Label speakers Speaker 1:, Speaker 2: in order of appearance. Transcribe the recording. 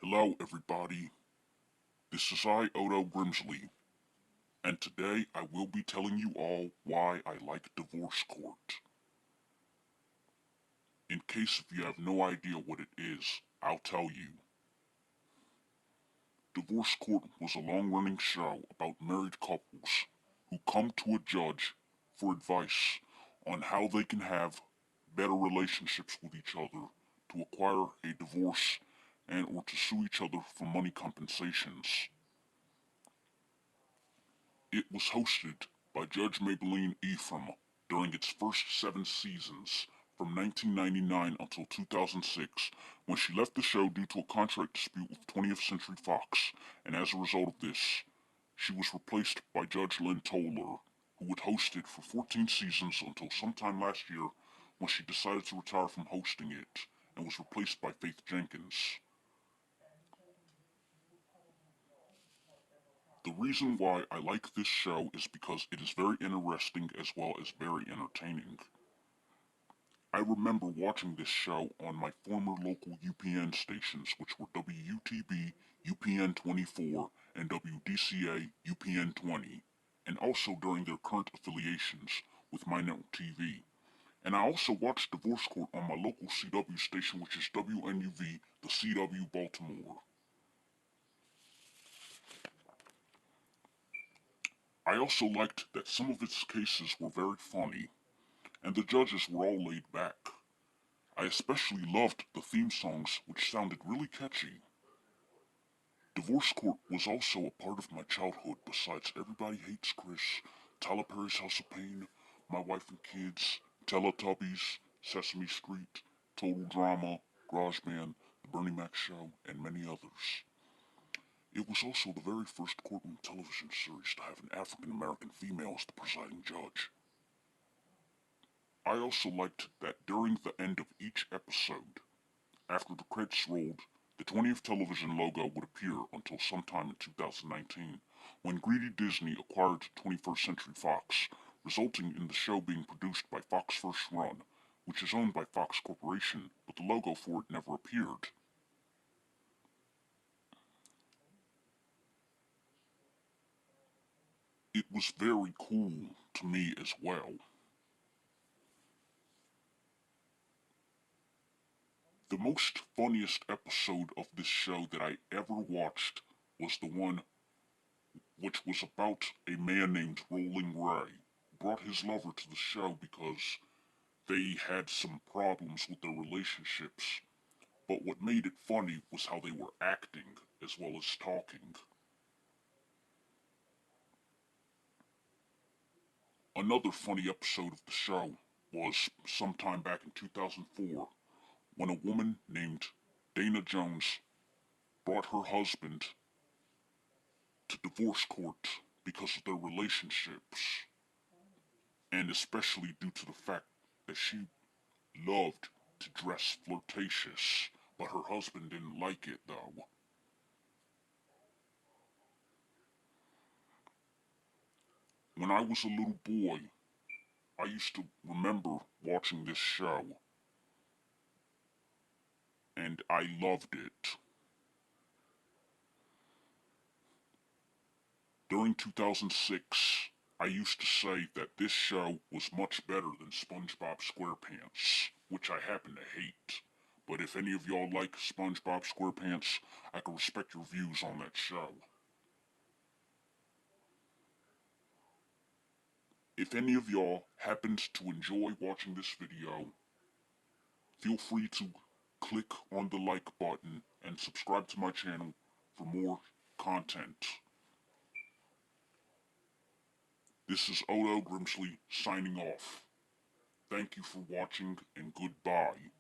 Speaker 1: Hello everybody, this is I, Otto Grimsley, and today I will be telling you all why I like divorce court. In case if you have no idea what it is, I'll tell you. Divorce Court was a long-running show about married couples who come to a judge for advice on how they can have better relationships with each other, to acquire a divorce, and or to sue each other for money compensations. It was hosted by Judge Maybelline Ephraim during its first 7 seasons, from 1999 until 2006, when she left the show due to a contract dispute with 20th Century Fox, and as a result of this, she was replaced by Judge Lynn Toler, who would host it for 14 seasons until sometime last year when she decided to retire from hosting it, and was replaced by Faith Jenkins. The reason why I like this show is because it is very interesting as well as very entertaining. I remember watching this show on my former local UPN stations, which were WUTB UPN 24 and WDCA UPN 20, and also during their current affiliations with My Network TV. And I also watched Divorce Court on my local CW station, which is WNUV, the CW Baltimore. I also liked that some of its cases were very funny, and the judges were all laid back. I especially loved the theme songs, which sounded really catchy. Divorce Court was also a part of my childhood besides Everybody Hates Chris, Tyler Perry's House of Pain, My Wife and Kids, Teletubbies, Sesame Street, Total Drama, Garage Band, The Bernie Mac Show, and many others. It was also the very first courtroom television series to have an African American female as the presiding judge. I also liked that during the end of each episode, after the credits rolled, the 20th television logo would appear until sometime in 2019, when greedy Disney acquired 21st Century Fox, resulting in the show being produced by Fox First Run, which is owned by Fox Corporation, but the logo for it never appeared. It was very cool to me as well. The most funniest episode of this show that I ever watched was the one which was about a man named Rolling Ray. Brought his lover to the show because they had some problems with their relationships, but what made it funny was how they were acting as well as talking. Another funny episode of the show was sometime back in 2004 when a woman named Dana Jones brought her husband to divorce court because of their relationships, and especially due to the fact that she loved to dress flirtatious, but her husband didn't like it though. When I was a little boy, I used to remember watching this show, and I loved it. During 2006, I used to say that this show was much better than SpongeBob SquarePants, which I happen to hate. But if any of y'all like SpongeBob SquarePants, I can respect your views on that show. If any of y'all happens to enjoy watching this video, feel free to click on the like button and subscribe to my channel for more content. This is Otto Grimsley signing off. Thank you for watching and goodbye.